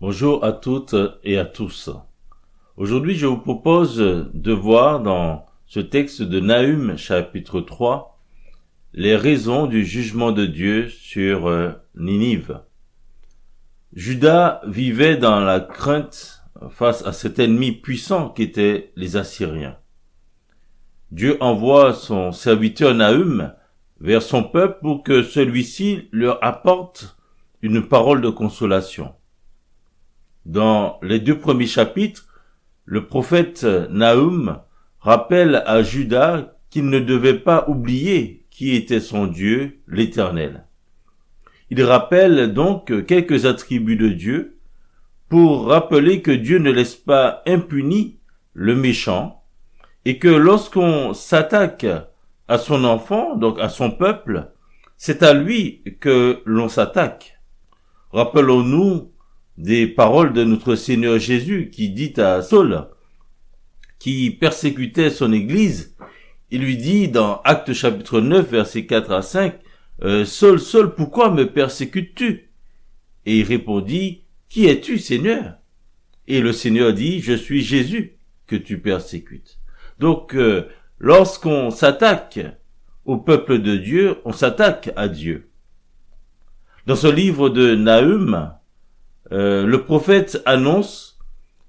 Bonjour à toutes et à tous. Aujourd'hui, je vous propose de voir dans ce texte de Nahum, chapitre 3, les raisons du jugement de Dieu sur Ninive. Juda vivait dans la crainte face à cet ennemi puissant qu'étaient les Assyriens. Dieu envoie son serviteur Nahum vers son peuple pour que celui-ci leur apporte une parole de consolation. Dans les 2 premiers chapitres, le prophète Nahum rappelle à Juda qu'il ne devait pas oublier qui était son Dieu, l'Éternel. Il rappelle donc quelques attributs de Dieu pour rappeler que Dieu ne laisse pas impuni le méchant et que lorsqu'on s'attaque à son enfant, donc à son peuple, c'est à lui que l'on s'attaque. Rappelons-nous des paroles de notre Seigneur Jésus qui dit à Saul, qui persécutait son église, il lui dit dans Actes chapitre 9, versets 4 à 5, Saul, Saul, pourquoi me persécutes-tu? Et il répondit, qui es-tu, Seigneur? Et le Seigneur dit, je suis Jésus que tu persécutes. Donc, lorsqu'on s'attaque au peuple de Dieu, on s'attaque à Dieu. Dans ce livre de Nahum, le prophète annonce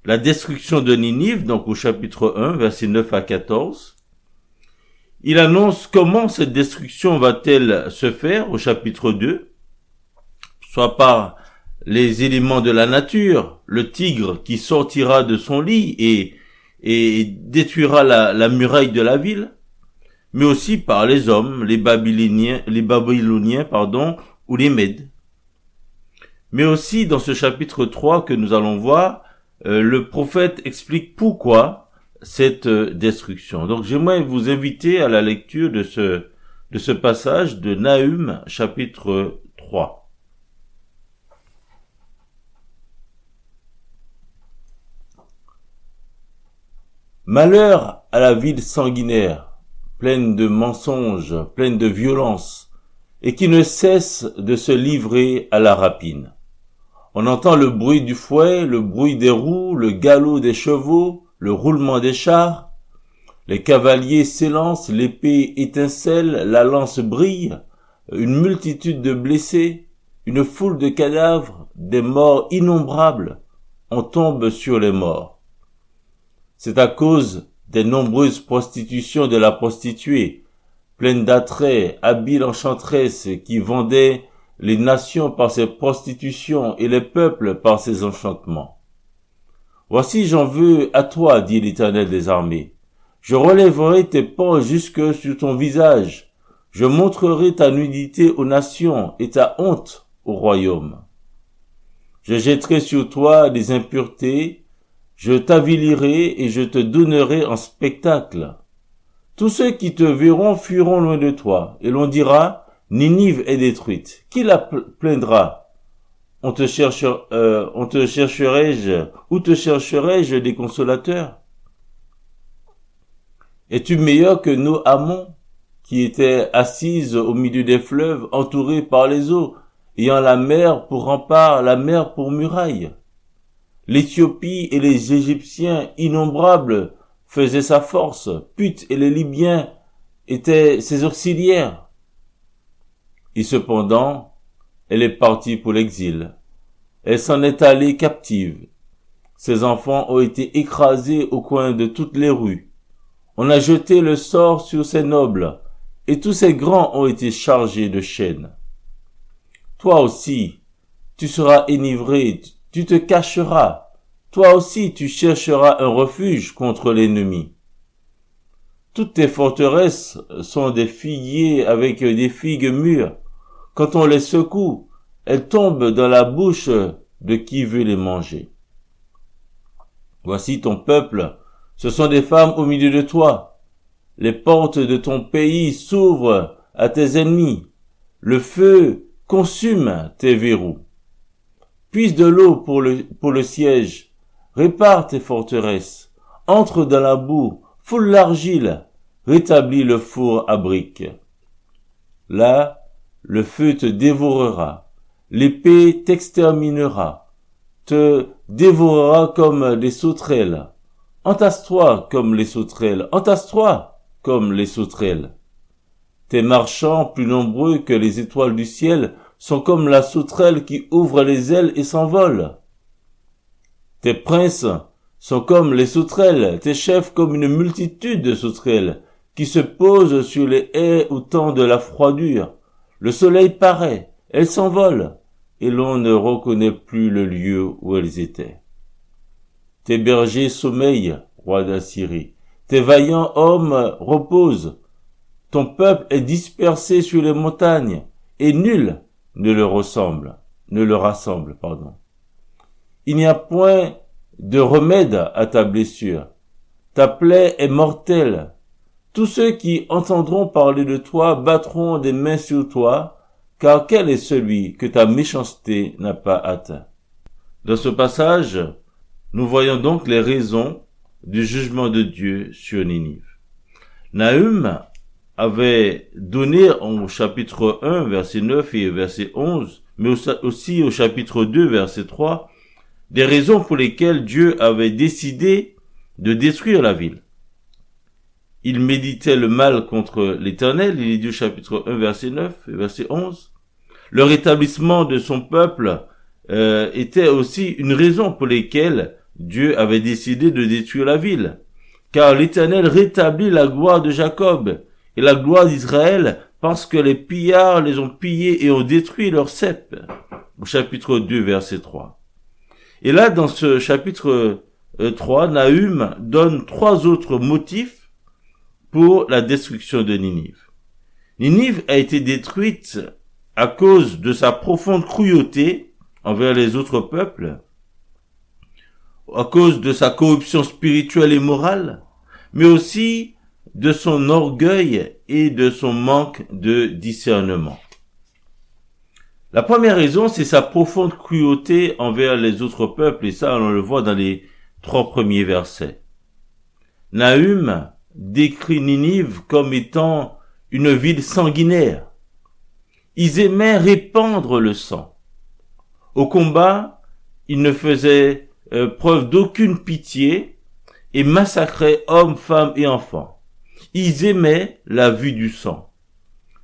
la destruction de Ninive, donc au chapitre 1, versets 9 à 14. Il annonce comment cette destruction va-t-elle se faire au chapitre 2, soit par les éléments de la nature, le tigre qui sortira de son lit et détruira la muraille de la ville, mais aussi par les hommes, les Babyloniens, ou les Mèdes. Mais aussi dans ce chapitre 3 que nous allons voir, le prophète explique pourquoi cette destruction. Donc j'aimerais vous inviter à la lecture de ce passage de Nahum chapitre 3. Malheur à la ville sanguinaire, pleine de mensonges, pleine de violence, et qui ne cesse de se livrer à la rapine. On entend le bruit du fouet, le bruit des roues, le galop des chevaux, le roulement des chars. Les cavaliers s'élancent, l'épée étincelle, la lance brille, une multitude de blessés, une foule de cadavres, des morts innombrables. On tombe sur les morts. C'est à cause des nombreuses prostitutions de la prostituée, pleine d'attraits, habile enchanteresse qui vendait les nations par ses prostitutions et les peuples par ses enchantements. Voici j'en veux à toi, dit l'Éternel des armées. Je relèverai tes pans jusque sur ton visage. Je montrerai ta nudité aux nations et ta honte au royaume. Je jetterai sur toi des impuretés, je t'avilirai et je te donnerai en spectacle. Tous ceux qui te verront fuiront loin de toi, et l'on dira, Ninive est détruite. Qui la plaindra? Où te chercherai-je des consolateurs? Es-tu meilleur que nos Amon, qui étaient assises au milieu des fleuves, entourées par les eaux, ayant la mer pour rempart, la mer pour muraille? L'Éthiopie et les Égyptiens innombrables faisaient sa force, Put et les Libyens étaient ses auxiliaires. Et cependant, elle est partie pour l'exil. Elle s'en est allée captive. Ses enfants ont été écrasés au coin de toutes les rues. On a jeté le sort sur ses nobles, et tous ses grands ont été chargés de chaînes. Toi aussi, tu seras enivré, tu te cacheras. Toi aussi, tu chercheras un refuge contre l'ennemi. Toutes tes forteresses sont des figuiers avec des figues mûres. Quand on les secoue, elles tombent dans la bouche de qui veut les manger. Voici ton peuple, ce sont des femmes au milieu de toi. Les portes de ton pays s'ouvrent à tes ennemis. Le feu consume tes verrous. Puise de l'eau pour le siège. Répare tes forteresses. Entre dans la boue, foule l'argile. Rétablis le four à briques. Là, le feu te dévorera, l'épée t'exterminera. te dévorera comme des sauterelles. Entasse-toi comme les sauterelles, entasse-toi comme les sauterelles. Tes marchands, plus nombreux que les étoiles du ciel, sont comme la sauterelle qui ouvre les ailes et s'envole. Tes princes sont comme les sauterelles, tes chefs comme une multitude de sauterelles, qui se posent sur les haies au temps de la froidure. Le soleil paraît, elles s'envolent, et l'on ne reconnaît plus le lieu où elles étaient. Tes bergers sommeillent, roi d'Assyrie, tes vaillants hommes reposent. Ton peuple est dispersé sur les montagnes, et nul ne le rassemble. Il n'y a point de remède à ta blessure. Ta plaie est mortelle. Tous ceux qui entendront parler de toi battront des mains sur toi, car quel est celui que ta méchanceté n'a pas atteint? Dans ce passage, nous voyons donc les raisons du jugement de Dieu sur Ninive. Nahum avait donné au chapitre 1, verset 9 et verset 11, mais aussi au chapitre 2, verset 3, des raisons pour lesquelles Dieu avait décidé de détruire la ville. Il méditait le mal contre l'Éternel, il est dit au chapitre 1, verset 9 et verset 11. Le rétablissement de son peuple était aussi une raison pour laquelle Dieu avait décidé de détruire la ville. Car l'Éternel rétablit la gloire de Jacob et la gloire d'Israël parce que les pillards les ont pillés et ont détruit leur cep. Au chapitre 2, verset 3. Et là, dans ce chapitre 3, Nahum donne 3 autres motifs pour la destruction de Ninive. Ninive a été détruite à cause de sa profonde cruauté envers les autres peuples, à cause de sa corruption spirituelle et morale, mais aussi de son orgueil et de son manque de discernement. La première raison, c'est sa profonde cruauté envers les autres peuples, et ça, on le voit dans les 3 premiers versets. Nahum décrit Ninive comme étant une ville sanguinaire. Ils aimaient répandre le sang. Au combat, ils ne faisaient preuve d'aucune pitié et massacraient hommes, femmes et enfants. Ils aimaient la vue du sang.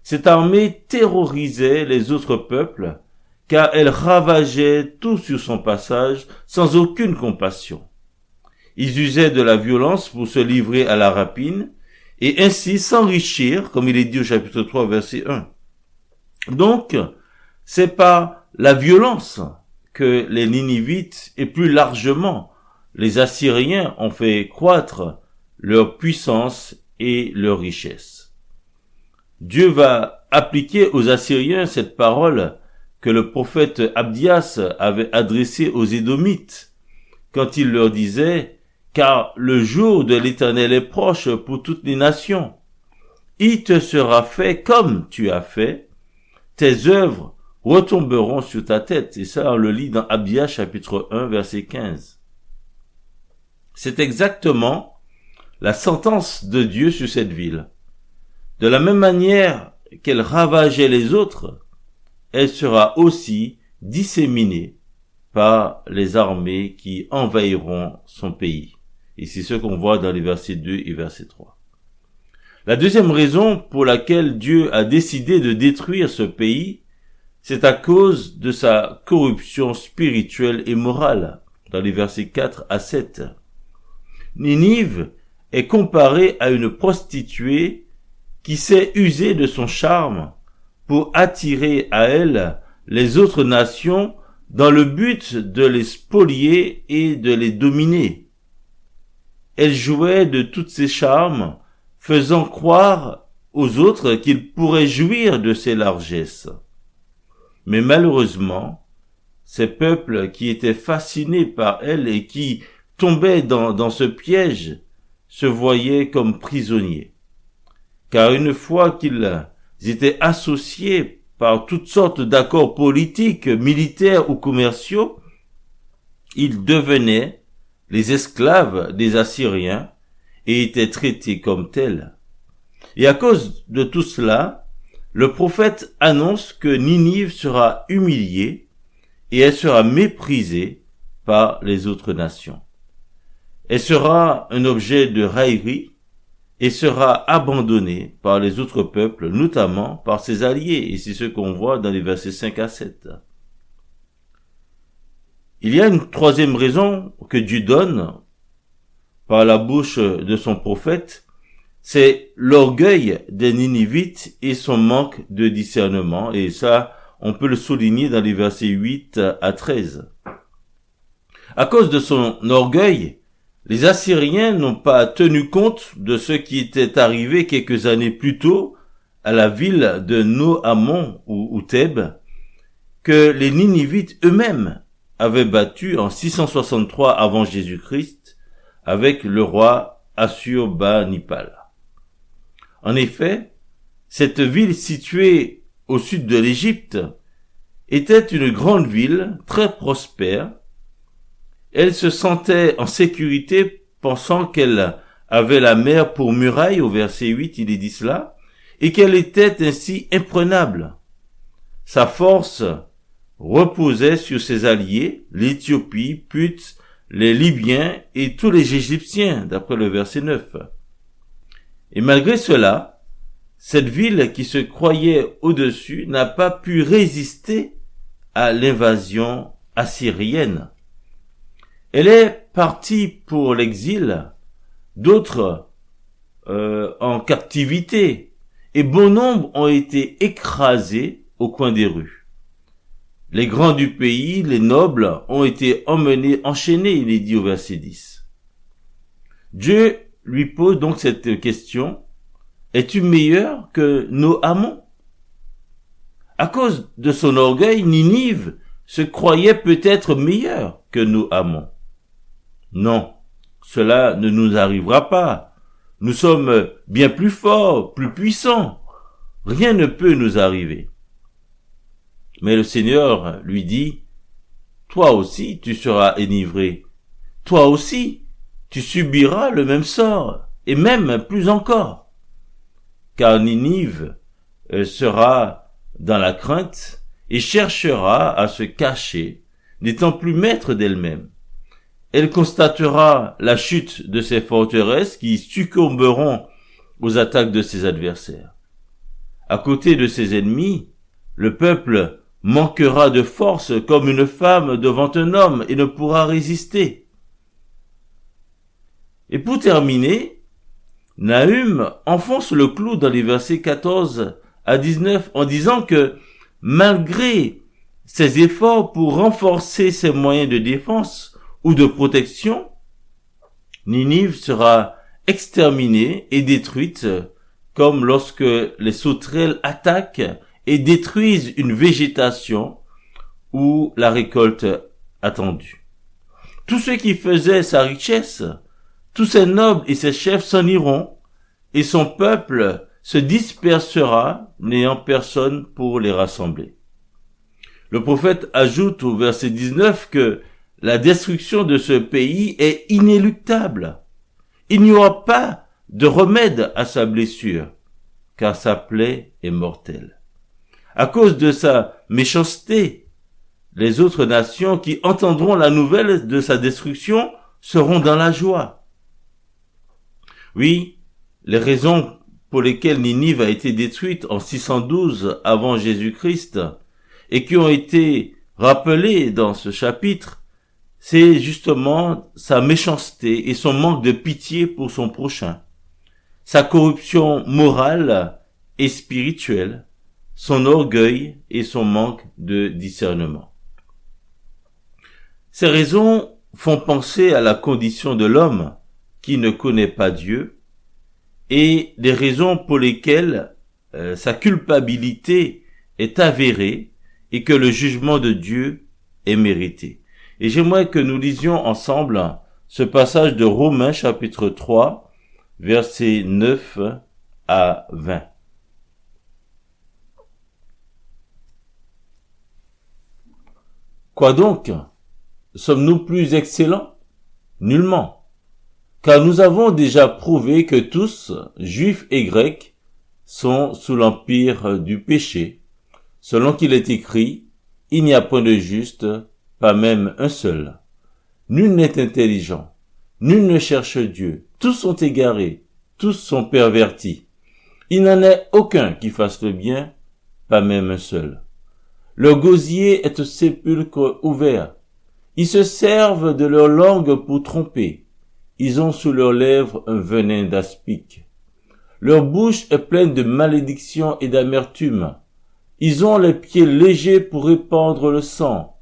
Cette armée terrorisait les autres peuples, car elle ravageait tout sur son passage sans aucune compassion. Ils usaient de la violence pour se livrer à la rapine et ainsi s'enrichir, comme il est dit au chapitre 3, verset 1. Donc, c'est par la violence que les Ninivites et plus largement les Assyriens ont fait croître leur puissance et leur richesse. Dieu va appliquer aux Assyriens cette parole que le prophète Abdias avait adressée aux Édomites quand il leur disait « Car le jour de l'Éternel est proche pour toutes les nations. Il te sera fait comme tu as fait. Tes œuvres retomberont sur ta tête. » Et ça, on le lit dans Abdias chapitre 1, verset 15. C'est exactement la sentence de Dieu sur cette ville. De la même manière qu'elle ravageait les autres, elle sera aussi disséminée par les armées qui envahiront son pays. Et c'est ce qu'on voit dans les versets 2 et verset 3. La deuxième raison pour laquelle Dieu a décidé de détruire ce pays, c'est à cause de sa corruption spirituelle et morale, dans les versets 4 à 7. Ninive est comparée à une prostituée qui sait user de son charme pour attirer à elle les autres nations dans le but de les spolier et de les dominer. Elle jouait de tous ses charmes, faisant croire aux autres qu'ils pourraient jouir de ses largesses. Mais malheureusement, ces peuples qui étaient fascinés par elle et qui tombaient dans ce piège se voyaient comme prisonniers. Car une fois qu'ils étaient associés par toutes sortes d'accords politiques, militaires ou commerciaux, ils devenaient les esclaves des Assyriens et étaient traités comme tels. Et à cause de tout cela, le prophète annonce que Ninive sera humiliée et elle sera méprisée par les autres nations. Elle sera un objet de raillerie et sera abandonnée par les autres peuples, notamment par ses alliés, et c'est ce qu'on voit dans les versets 5 à 7. Il y a une troisième raison que Dieu donne par la bouche de son prophète, c'est l'orgueil des Ninivites et son manque de discernement, et ça, on peut le souligner dans les versets 8 à 13. À cause de son orgueil, les Assyriens n'ont pas tenu compte de ce qui était arrivé quelques années plus tôt à la ville de Noamon ou Thèbes, que les Ninivites eux-mêmes avaient battu en 663 avant Jésus-Christ avec le roi Assurbanipal. En effet, cette ville située au sud de l'Égypte était une grande ville très prospère. Elle se sentait en sécurité pensant qu'elle avait la mer pour muraille, au verset 8 il est dit cela, et qu'elle était ainsi imprenable. Sa force reposait sur ses alliés, l'Éthiopie, Put, les Libyens et tous les Égyptiens, d'après le verset 9. Et malgré cela, cette ville qui se croyait au-dessus n'a pas pu résister à l'invasion assyrienne. Elle est partie pour l'exil, d'autres en captivité, et bon nombre ont été écrasés au coin des rues. Les grands du pays, les nobles, ont été enchaînés, il est dit au verset 10. Dieu lui pose donc cette question: es-tu meilleur que Noamon? À cause de son orgueil, Ninive se croyait peut-être meilleur que Noamon. Non, cela ne nous arrivera pas. Nous sommes bien plus forts, plus puissants. Rien ne peut nous arriver. Mais le Seigneur lui dit: toi aussi tu seras enivré. Toi aussi tu subiras le même sort, et même plus encore. Car Ninive sera dans la crainte et cherchera à se cacher, n'étant plus maître d'elle-même. Elle constatera la chute de ses forteresses qui succomberont aux attaques de ses adversaires. À côté de ses ennemis, le peuple manquera de force comme une femme devant un homme et ne pourra résister. Et pour terminer, Nahum enfonce le clou dans les versets 14 à 19 en disant que malgré ses efforts pour renforcer ses moyens de défense ou de protection, Ninive sera exterminée et détruite comme lorsque les sauterelles attaquent et détruisent une végétation ou la récolte attendue. Tous ceux qui faisaient sa richesse, tous ses nobles et ses chefs s'en iront, et son peuple se dispersera, n'ayant personne pour les rassembler. Le prophète ajoute au verset 19 que la destruction de ce pays est inéluctable. Il n'y aura pas de remède à sa blessure, car sa plaie est mortelle. À cause de sa méchanceté, les autres nations qui entendront la nouvelle de sa destruction seront dans la joie. Oui, les raisons pour lesquelles Ninive a été détruite en 612 avant Jésus-Christ et qui ont été rappelées dans ce chapitre, c'est justement sa méchanceté et son manque de pitié pour son prochain, sa corruption morale et spirituelle, son orgueil et son manque de discernement. Ces raisons font penser à la condition de l'homme qui ne connaît pas Dieu et des raisons pour lesquelles sa culpabilité est avérée et que le jugement de Dieu est mérité. Et j'aimerais que nous lisions ensemble ce passage de Romains chapitre 3, versets 9 à 20. Quoi donc? Sommes-nous plus excellents? Nullement. Car nous avons déjà prouvé que tous, juifs et grecs, sont sous l'empire du péché, selon qu'il est écrit: il n'y a point de juste, pas même un seul. Nul n'est intelligent. Nul ne cherche Dieu. Tous sont égarés. Tous sont pervertis. Il n'en est aucun qui fasse le bien, pas même un seul. Leur gosier est un sépulcre ouvert. Ils se servent de leur langue pour tromper. Ils ont sous leurs lèvres un venin d'aspic. Leur bouche est pleine de malédiction et d'amertume. Ils ont les pieds légers pour répandre le sang.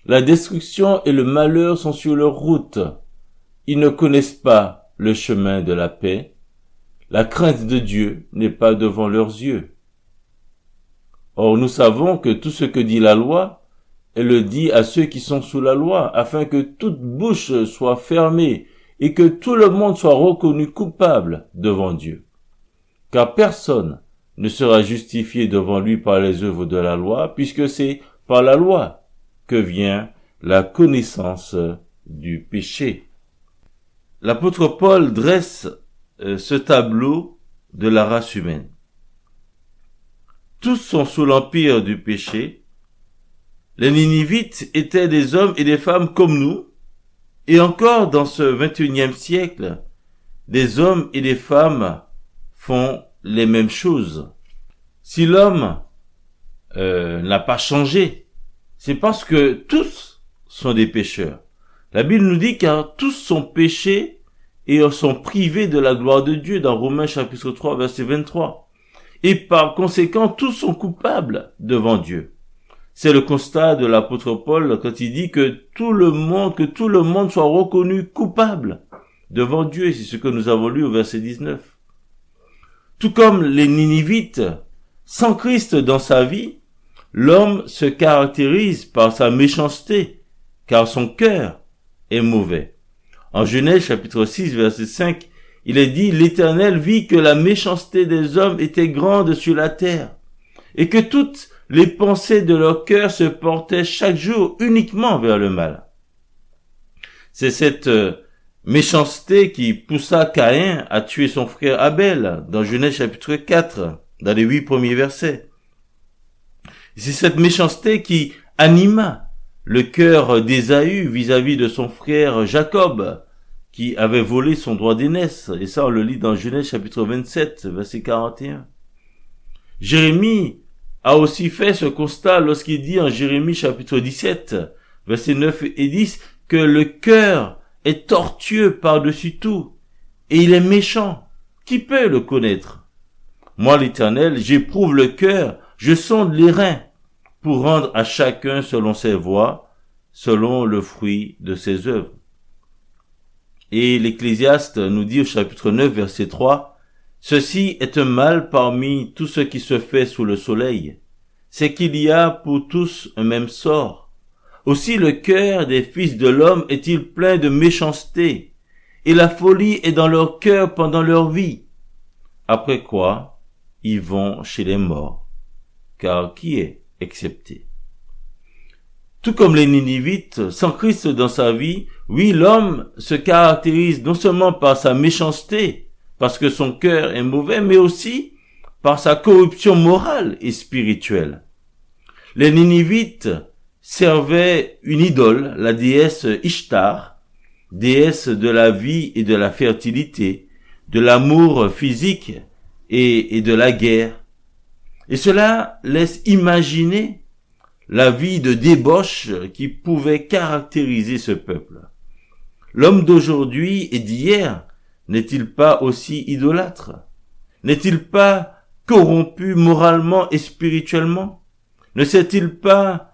La destruction et le malheur sont sur leur route. Ils ne connaissent pas le chemin de la paix. La crainte de Dieu n'est pas devant leurs yeux. Or, nous savons que tout ce que dit la loi, elle le dit à ceux qui sont sous la loi, afin que toute bouche soit fermée et que tout le monde soit reconnu coupable devant Dieu. Car personne ne sera justifié devant lui par les œuvres de la loi, puisque c'est par la loi que vient la connaissance du péché. L'apôtre Paul dresse ce tableau de la race humaine. Tous sont sous l'empire du péché. Les Ninivites étaient des hommes et des femmes comme nous, et encore dans ce 21e siècle, des hommes et des femmes font les mêmes choses. Si l'homme n'a pas changé, c'est parce que tous sont des pécheurs. La Bible nous dit car tous sont péchés et sont privés de la gloire de Dieu dans Romains chapitre 3 verset 23. Et par conséquent, tous sont coupables devant Dieu. C'est le constat de l'apôtre Paul quand il dit que tout le monde soit reconnu coupable devant Dieu. C'est ce que nous avons lu au verset 19. Tout comme les Ninivites, sans Christ dans sa vie, l'homme se caractérise par sa méchanceté, car son cœur est mauvais. En Genèse chapitre 6 verset 5, il est dit « L'Éternel vit que la méchanceté des hommes était grande sur la terre, et que toutes les pensées de leur cœur se portaient chaque jour uniquement vers le mal. » C'est cette méchanceté qui poussa Caïn à tuer son frère Abel, dans Genèse chapitre 4, dans les 8 premiers versets. C'est cette méchanceté qui anima le cœur d'Ésaü vis-à-vis de son frère Jacob, qui avait volé son droit d'aînesse. Et ça, on le lit dans Genèse chapitre 27, verset 41. Jérémie a aussi fait ce constat lorsqu'il dit en Jérémie chapitre 17, versets 9 et 10, que le cœur est tortueux par-dessus tout, et il est méchant. Qui peut le connaître? Moi, l'Éternel, j'éprouve le cœur, je sonde les reins, pour rendre à chacun selon ses voies, selon le fruit de ses œuvres. Et l'Ecclésiaste nous dit au chapitre 9, verset 3, « Ceci est un mal parmi tout ce qui se fait sous le soleil, c'est qu'il y a pour tous un même sort. Aussi le cœur des fils de l'homme est-il plein de méchanceté, et la folie est dans leur cœur pendant leur vie. Après quoi, ils vont chez les morts, car qui est excepté? » Tout comme les Ninivites, sans Christ dans sa vie, oui, l'homme se caractérise non seulement par sa méchanceté, parce que son cœur est mauvais, mais aussi par sa corruption morale et spirituelle. Les Ninivites servaient une idole, la déesse Ishtar, déesse de la vie et de la fertilité, de l'amour physique et de la guerre. Et cela laisse imaginer la vie de débauche qui pouvait caractériser ce peuple. L'homme d'aujourd'hui et d'hier n'est-il pas aussi idolâtre? N'est-il pas corrompu moralement et spirituellement? Ne sert-il pas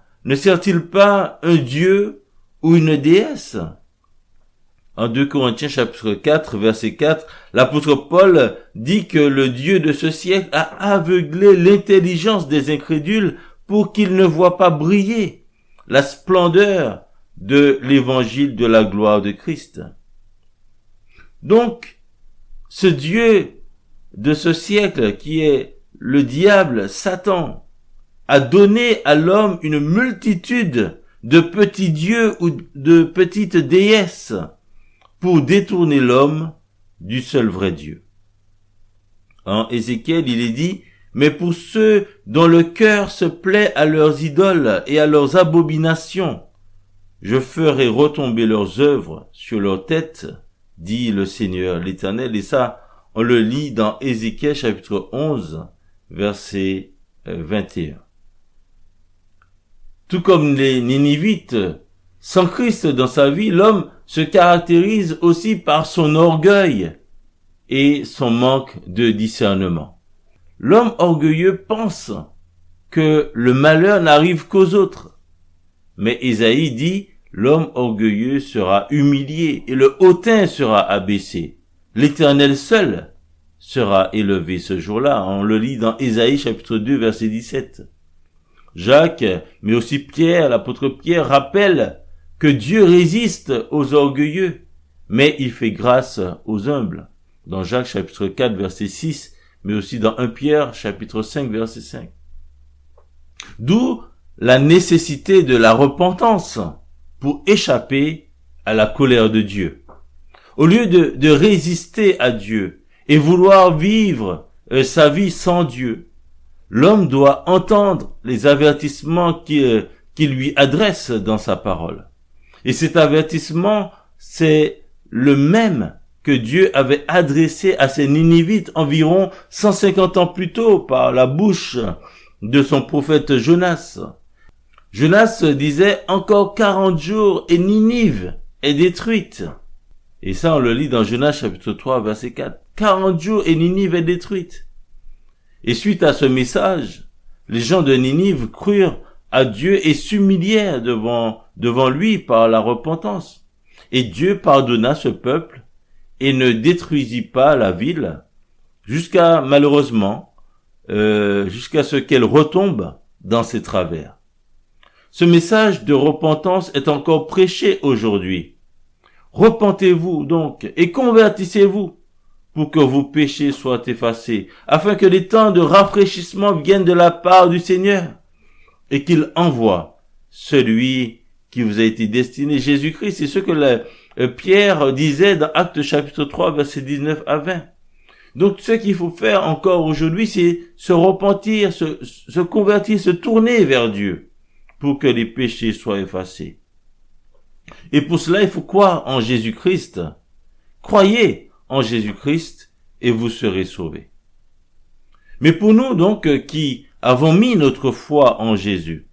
un dieu ou une déesse? En 2 Corinthiens chapitre 4, verset 4, l'apôtre Paul dit que le Dieu de ce siècle a aveuglé l'intelligence des incrédules pour qu'ils ne voient pas briller la splendeur de l'évangile de la gloire de Christ. Donc, ce Dieu de ce siècle qui est le diable, Satan, a donné à l'homme une multitude de petits dieux ou de petites déesses pour détourner l'homme du seul vrai Dieu. En Ézéchiel, il est dit: mais pour ceux dont le cœur se plaît à leurs idoles et à leurs abominations, je ferai retomber leurs œuvres sur leurs têtes, dit le Seigneur l'Éternel. Et ça, on le lit dans Ézéchiel chapitre 11, verset 21. Tout comme les Ninivites, sans Christ dans sa vie, l'homme se caractérise aussi par son orgueil et son manque de discernement. L'homme orgueilleux pense que le malheur n'arrive qu'aux autres. Mais Ésaïe dit, l'homme orgueilleux sera humilié et le hautain sera abaissé. L'Éternel seul sera élevé ce jour-là. On le lit dans Ésaïe chapitre 2 verset 17. Jacques, mais aussi Pierre, l'apôtre Pierre, rappelle que Dieu résiste aux orgueilleux, mais il fait grâce aux humbles. Dans Jacques chapitre 4 verset 6, mais aussi dans 1 Pierre chapitre 5 verset 5. D'où la nécessité de la repentance pour échapper à la colère de Dieu. Au lieu de résister à Dieu et vouloir vivre sa vie sans Dieu, l'homme doit entendre les avertissements qu'il lui adresse dans sa parole. Et cet avertissement, c'est le même que Dieu avait adressé à ses Ninivites environ 150 ans plus tôt par la bouche de son prophète Jonas. Jonas disait « Encore 40 jours et Ninive est détruite ». Et ça, on le lit dans Jonas chapitre 3, verset 4. 40 jours et Ninive est détruite. Et suite à ce message, les gens de Ninive crurent à Dieu et s'humilièrent devant lui par la repentance. Et Dieu pardonna ce peuple et ne détruisit pas la ville jusqu'à ce qu'elle retombe dans ses travers. Ce message de repentance est encore prêché aujourd'hui. Repentez-vous donc et convertissez-vous pour que vos péchés soient effacés, afin que les temps de rafraîchissement viennent de la part du Seigneur et qu'il envoie celui qui vous a été destiné, Jésus-Christ. C'est ce que Pierre disait dans Actes chapitre 3, versets 19 à 20. Donc ce qu'il faut faire encore aujourd'hui, c'est se repentir, se convertir, se tourner vers Dieu pour que les péchés soient effacés. Et pour cela, il faut croire en Jésus-Christ. Croyez en Jésus-Christ et vous serez sauvés. Mais pour nous donc qui avons mis notre foi en Jésus,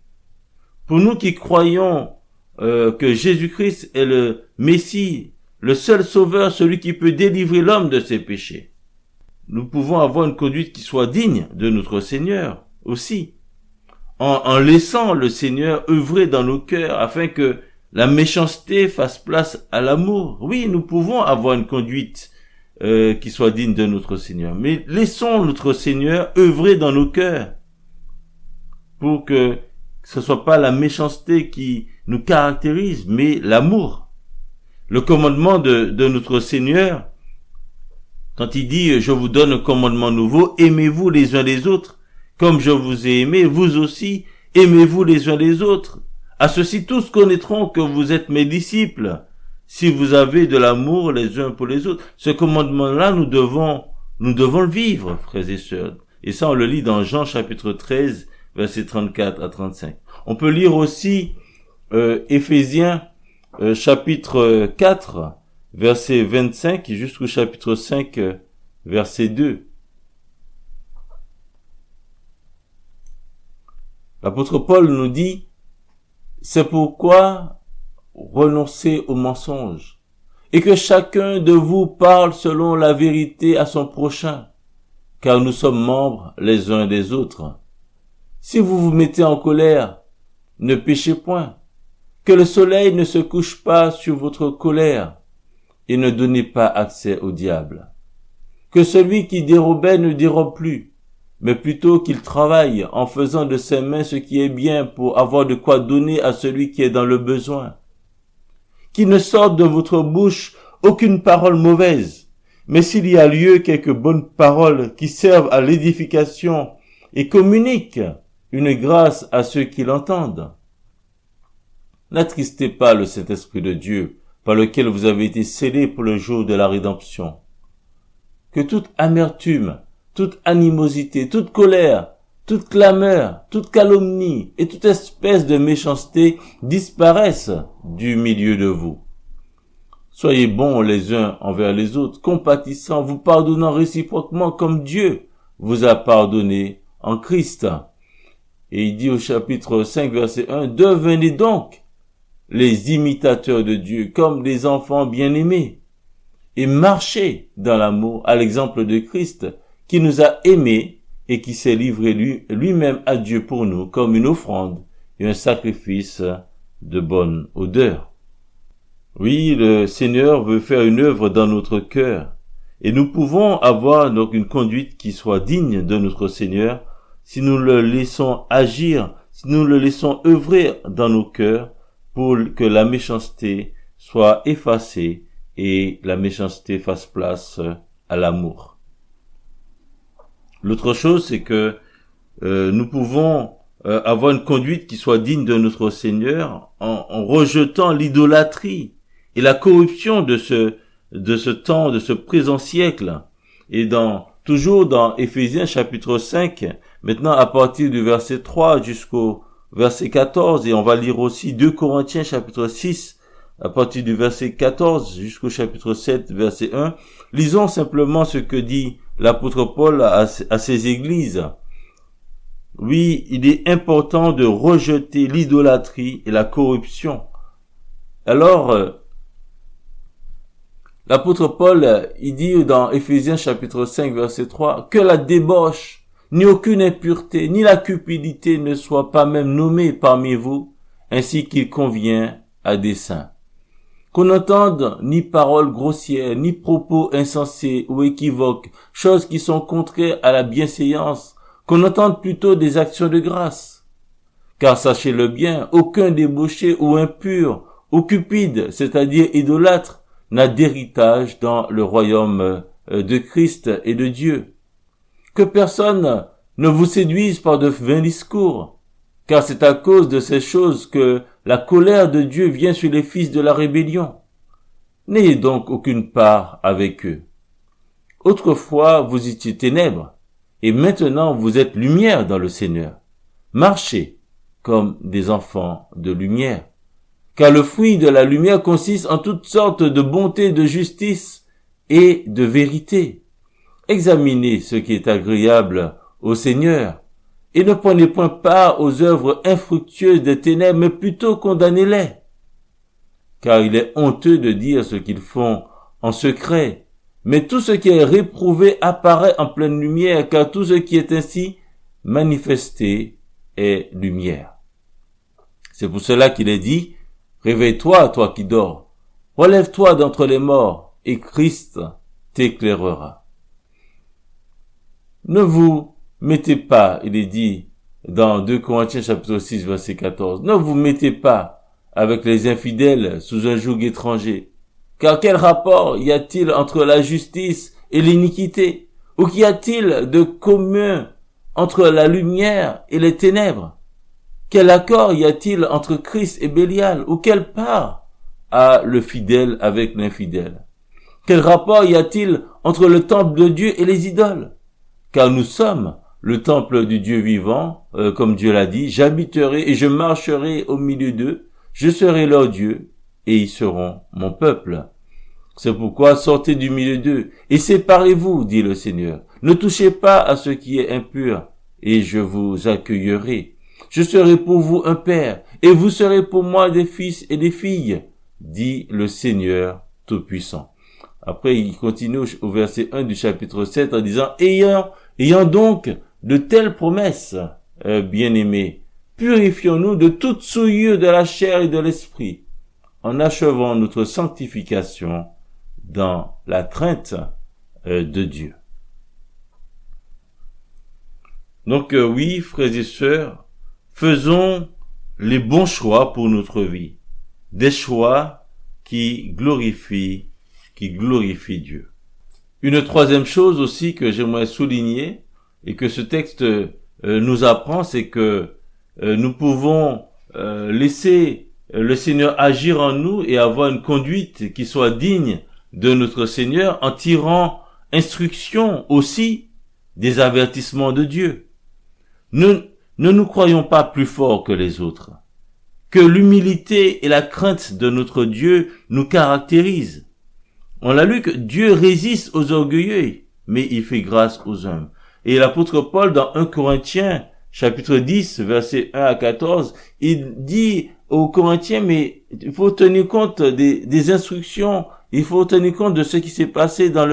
pour nous qui croyons que Jésus-Christ est le Messie, le seul sauveur, celui qui peut délivrer l'homme de ses péchés, nous pouvons avoir une conduite qui soit digne de notre Seigneur aussi, en laissant le Seigneur œuvrer dans nos cœurs afin que la méchanceté fasse place à l'amour. Oui, nous pouvons avoir une conduite qui soit digne de notre Seigneur, mais laissons notre Seigneur œuvrer dans nos cœurs pour que ce soit pas la méchanceté qui nous caractérise, mais l'amour. Le commandement de notre Seigneur, quand il dit « Je vous donne un commandement nouveau, aimez-vous les uns les autres, comme je vous ai aimé, vous aussi, aimez-vous les uns les autres. À ceux-ci tous connaîtront que vous êtes mes disciples, si vous avez de l'amour les uns pour les autres. » Ce commandement-là, nous devons le vivre, frères et sœurs. Et ça, on le lit dans Jean chapitre 13, versets 34 à 35. On peut lire aussi Éphésiens chapitre 4, verset 25 jusqu'au chapitre 5, verset 2. L'apôtre Paul nous dit « C'est pourquoi renoncez au mensonge, et que chacun de vous parle selon la vérité à son prochain, car nous sommes membres les uns des autres. Si vous vous mettez en colère, ne péchez point, que le soleil ne se couche pas sur votre colère, et ne donnez pas accès au diable. Que celui qui dérobait ne dérobe plus, mais plutôt qu'il travaille en faisant de ses mains ce qui est bien pour avoir de quoi donner à celui qui est dans le besoin. Qu'il ne sorte de votre bouche aucune parole mauvaise, mais s'il y a lieu quelques bonnes paroles qui servent à l'édification et communiquent une grâce à ceux qui l'entendent. N'attristez pas le Saint-Esprit de Dieu, par lequel vous avez été scellés pour le jour de la rédemption. Que toute amertume, toute animosité, toute colère, toute clameur, toute calomnie et toute espèce de méchanceté disparaissent du milieu de vous. Soyez bons les uns envers les autres, compatissants, vous pardonnant réciproquement comme Dieu vous a pardonné en Christ. Et il dit au chapitre 5, verset 1, « Devenez donc les imitateurs de Dieu comme des enfants bien-aimés et marchez dans l'amour à l'exemple de Christ qui nous a aimés et qui s'est livré lui-même à Dieu pour nous comme une offrande et un sacrifice de bonne odeur. » Oui, le Seigneur veut faire une œuvre dans notre cœur et nous pouvons avoir donc une conduite qui soit digne de notre Seigneur si nous le laissons agir, si nous le laissons œuvrer dans nos cœurs pour que la méchanceté soit effacée et la méchanceté fasse place à l'amour. L'autre chose, c'est que nous pouvons avoir une conduite qui soit digne de notre Seigneur en rejetant l'idolâtrie et la corruption de ce temps, de ce présent siècle. Et toujours dans Éphésiens chapitre 5, maintenant à partir du verset 3 jusqu'au verset 14, et on va lire aussi 2 Corinthiens chapitre 6, à partir du verset 14 jusqu'au chapitre 7, verset 1. Lisons simplement ce que dit l'apôtre Paul à ces églises. Oui, il est important de rejeter l'idolâtrie et la corruption. Alors, l'apôtre Paul, il dit dans Éphésiens chapitre 5, verset 3, « Que la débauche, ni aucune impureté, ni la cupidité ne soient pas même nommées parmi vous, ainsi qu'il convient à des saints. Qu'on n'entende ni paroles grossières, ni propos insensés ou équivoques, choses qui sont contraires à la bienséance, qu'on entende plutôt des actions de grâce. Car sachez-le bien, aucun débauché ou impur, ou cupide, c'est-à-dire idolâtre, n'a d'héritage dans le royaume de Christ et de Dieu. Que personne ne vous séduise par de vains discours, car c'est à cause de ces choses que la colère de Dieu vient sur les fils de la rébellion. N'ayez donc aucune part avec eux. Autrefois vous étiez ténèbres, et maintenant vous êtes lumière dans le Seigneur. Marchez comme des enfants de lumière. Car le fruit de la lumière consiste en toutes sortes de bonté, de justice et de vérité. Examinez ce qui est agréable au Seigneur, et ne prenez point part aux œuvres infructueuses des ténèbres, mais plutôt condamnez-les. Car il est honteux de dire ce qu'ils font en secret, mais tout ce qui est réprouvé apparaît en pleine lumière, car tout ce qui est ainsi manifesté est lumière. C'est pour cela qu'il est dit, « Réveille-toi, toi qui dors, relève-toi d'entre les morts, et Christ t'éclairera. » Ne vous mettez pas, il est dit dans 2 Corinthiens chapitre 6 verset 14, ne vous mettez pas avec les infidèles sous un joug étranger. Car quel rapport y a-t-il entre la justice et l'iniquité? Ou qu'y a-t-il de commun entre la lumière et les ténèbres? Quel accord y a-t-il entre Christ et Bélial? Ou quelle part a le fidèle avec l'infidèle? Quel rapport y a-t-il entre le temple de Dieu et les idoles? Car nous sommes le temple du Dieu vivant, comme Dieu l'a dit, j'habiterai et je marcherai au milieu d'eux, je serai leur Dieu, et ils seront mon peuple. C'est pourquoi sortez du milieu d'eux, et séparez-vous, dit le Seigneur. Ne touchez pas à ce qui est impur, et je vous accueillerai. Je serai pour vous un père, et vous serez pour moi des fils et des filles, dit le Seigneur Tout-Puissant. Après, il continue au verset 1 du chapitre 7 en disant, ayant donc de telles promesses, bien-aimés, purifions-nous de toute souillure de la chair et de l'esprit, en achevant notre sanctification dans la crainte de Dieu. Donc oui, frères et sœurs, faisons les bons choix pour notre vie, des choix qui glorifient Dieu. Une troisième chose aussi que j'aimerais souligner et que ce texte nous apprend, c'est que nous pouvons laisser le Seigneur agir en nous et avoir une conduite qui soit digne de notre Seigneur en tirant instruction aussi des avertissements de Dieu. ne nous croyons pas plus forts que les autres. Que l'humilité et la crainte de notre Dieu nous caractérisent. On l'a lu que Dieu résiste aux orgueilleux, mais il fait grâce aux humbles. Et l'apôtre Paul, dans 1 Corinthiens, chapitre 10, versets 1 à 14, il dit aux Corinthiens, mais il faut tenir compte des instructions, il faut tenir compte de ce qui s'est passé dans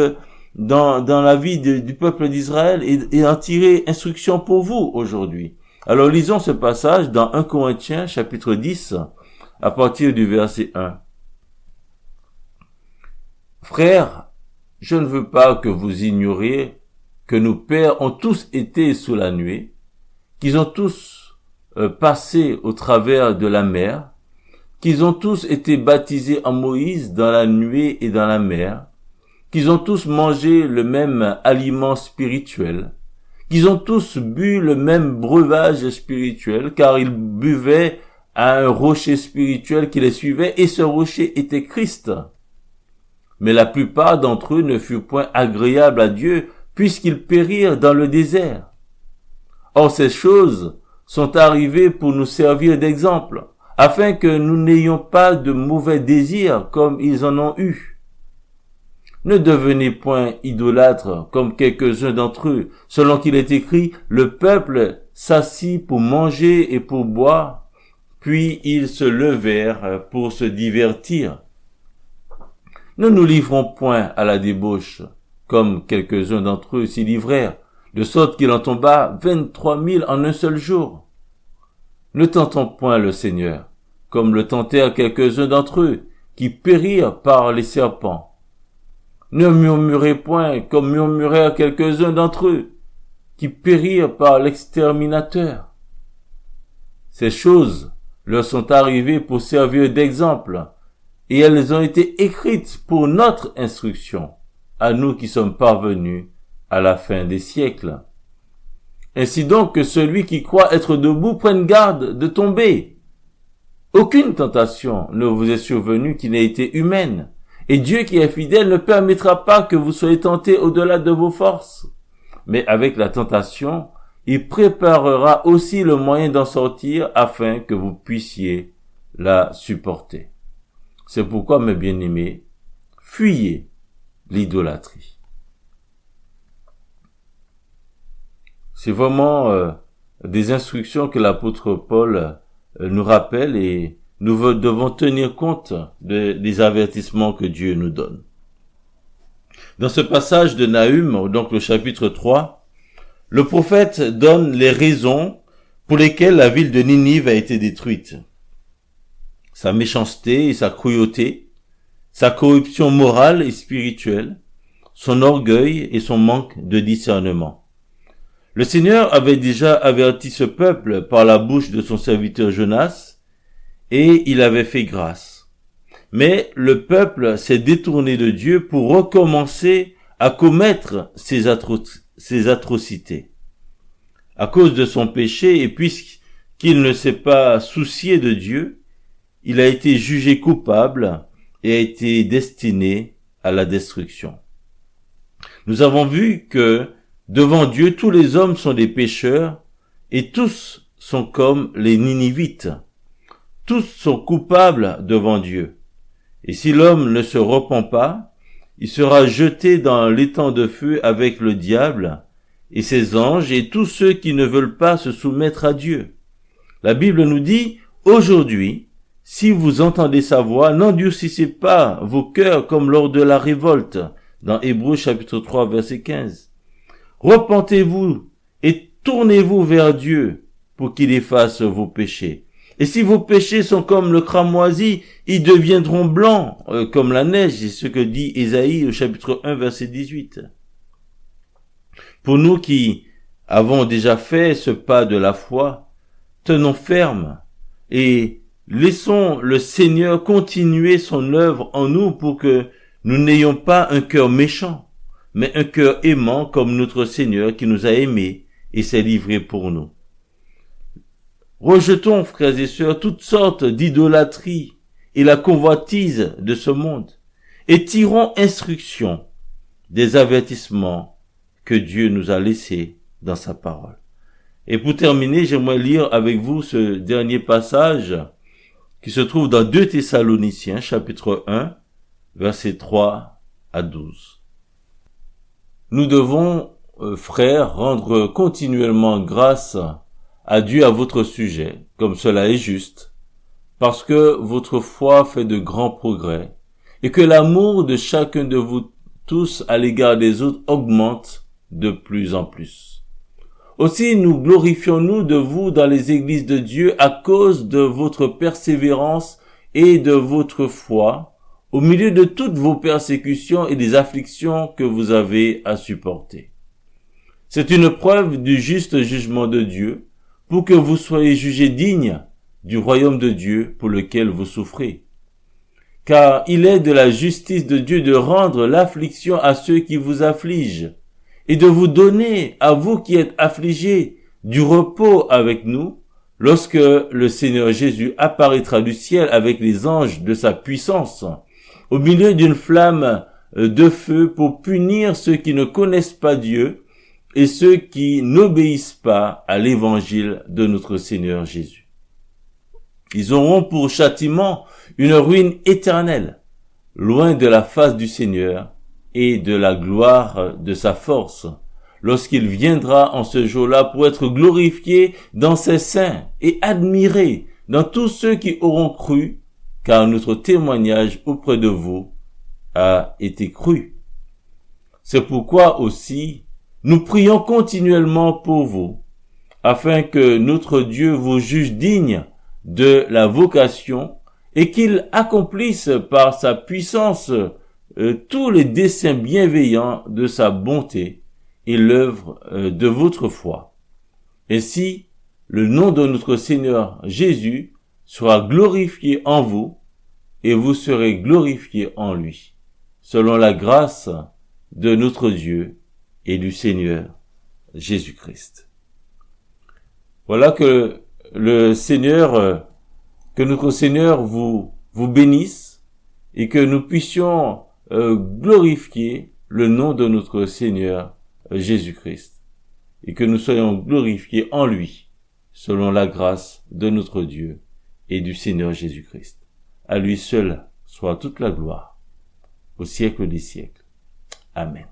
la vie du peuple d'Israël et en tirer instruction pour vous aujourd'hui. Alors lisons ce passage dans 1 Corinthiens, chapitre 10, à partir du verset 1. Frères, je ne veux pas que vous ignoriez que nos pères ont tous été sous la nuée, qu'ils ont tous passé au travers de la mer, qu'ils ont tous été baptisés en Moïse dans la nuée et dans la mer, qu'ils ont tous mangé le même aliment spirituel, qu'ils ont tous bu le même breuvage spirituel, car ils buvaient à un rocher spirituel qui les suivait, et ce rocher était Christ. Mais la plupart d'entre eux ne furent point agréables à Dieu, puisqu'ils périrent dans le désert. Or ces choses sont arrivées pour nous servir d'exemple, afin que nous n'ayons pas de mauvais désirs comme ils en ont eu. Ne devenez point idolâtres comme quelques-uns d'entre eux, selon qu'il est écrit, le peuple s'assit pour manger et pour boire, puis ils se levèrent pour se divertir. Ne nous livrons point à la débauche, comme quelques-uns d'entre eux s'y livrèrent, de sorte qu'il en tomba 23 000 en un seul jour. Ne tentons point le Seigneur, comme le tentèrent quelques-uns d'entre eux, qui périrent par les serpents. Ne murmurez point comme murmurèrent quelques-uns d'entre eux, qui périrent par l'exterminateur. Ces choses leur sont arrivées pour servir d'exemple, et elles ont été écrites pour notre instruction, à nous qui sommes parvenus à la fin des siècles. Ainsi donc que celui qui croit être debout prenne garde de tomber. Aucune tentation ne vous est survenue qui n'ait été humaine, et Dieu qui est fidèle ne permettra pas que vous soyez tentés au-delà de vos forces. Mais avec la tentation, il préparera aussi le moyen d'en sortir afin que vous puissiez la supporter. C'est pourquoi, mes bien-aimés, fuyez l'idolâtrie. C'est vraiment des instructions que l'apôtre Paul nous rappelle et nous devons tenir compte des avertissements que Dieu nous donne. Dans ce passage de Nahum, donc le chapitre 3, le prophète donne les raisons pour lesquelles la ville de Ninive a été détruite. Sa méchanceté et sa cruauté, sa corruption morale et spirituelle, son orgueil et son manque de discernement. Le Seigneur avait déjà averti ce peuple par la bouche de son serviteur Jonas, et il avait fait grâce. Mais le peuple s'est détourné de Dieu pour recommencer à commettre ces atrocités. À cause de son péché, et puisqu'il ne s'est pas soucié de Dieu, il a été jugé coupable et a été destiné à la destruction. Nous avons vu que devant Dieu, tous les hommes sont des pécheurs et tous sont comme les Ninivites. Tous sont coupables devant Dieu. Et si l'homme ne se repent pas, il sera jeté dans l'étang de feu avec le diable et ses anges et tous ceux qui ne veulent pas se soumettre à Dieu. La Bible nous dit, aujourd'hui, si vous entendez sa voix, n'endurcissez pas vos cœurs comme lors de la révolte, dans Hébreux chapitre 3 verset 15. Repentez-vous et tournez-vous vers Dieu pour qu'il efface vos péchés. Et si vos péchés sont comme le cramoisi, ils deviendront blancs comme la neige, c'est ce que dit Ésaïe au chapitre 1 verset 18. Pour nous qui avons déjà fait ce pas de la foi, tenons ferme et laissons le Seigneur continuer son œuvre en nous pour que nous n'ayons pas un cœur méchant, mais un cœur aimant comme notre Seigneur qui nous a aimés et s'est livré pour nous. Rejetons, frères et sœurs, toutes sortes d'idolâtries et la convoitise de ce monde et tirons instruction des avertissements que Dieu nous a laissés dans sa parole. Et pour terminer, j'aimerais lire avec vous ce dernier passage qui se trouve dans 2 Thessaloniciens, chapitre 1, versets 3 à 12. Nous devons, frères, rendre continuellement grâce à Dieu à votre sujet, comme cela est juste, parce que votre foi fait de grands progrès, et que l'amour de chacun de vous tous à l'égard des autres augmente de plus en plus. Aussi nous glorifions-nous de vous dans les églises de Dieu à cause de votre persévérance et de votre foi, au milieu de toutes vos persécutions et des afflictions que vous avez à supporter. C'est une preuve du juste jugement de Dieu, pour que vous soyez jugés dignes du royaume de Dieu pour lequel vous souffrez. Car il est de la justice de Dieu de rendre l'affliction à ceux qui vous affligent, et de vous donner, à vous qui êtes affligés, du repos avec nous, lorsque le Seigneur Jésus apparaîtra du ciel avec les anges de sa puissance, au milieu d'une flamme de feu pour punir ceux qui ne connaissent pas Dieu et ceux qui n'obéissent pas à l'évangile de notre Seigneur Jésus. Ils auront pour châtiment une ruine éternelle, loin de la face du Seigneur et de la gloire de sa force, lorsqu'il viendra en ce jour-là pour être glorifié dans ses saints et admiré dans tous ceux qui auront cru, car notre témoignage auprès de vous a été cru. C'est pourquoi aussi nous prions continuellement pour vous, afin que notre Dieu vous juge digne de la vocation et qu'il accomplisse par sa puissance tous les desseins bienveillants de sa bonté et l'œuvre de votre foi. Ainsi, le nom de notre Seigneur Jésus sera glorifié en vous et vous serez glorifiés en lui, selon la grâce de notre Dieu et du Seigneur Jésus-Christ. Voilà que notre Seigneur vous bénisse et que nous puissions glorifier le nom de notre Seigneur Jésus-Christ et que nous soyons glorifiés en lui selon la grâce de notre Dieu et du Seigneur Jésus-Christ. À lui seul soit toute la gloire au siècle des siècles. Amen.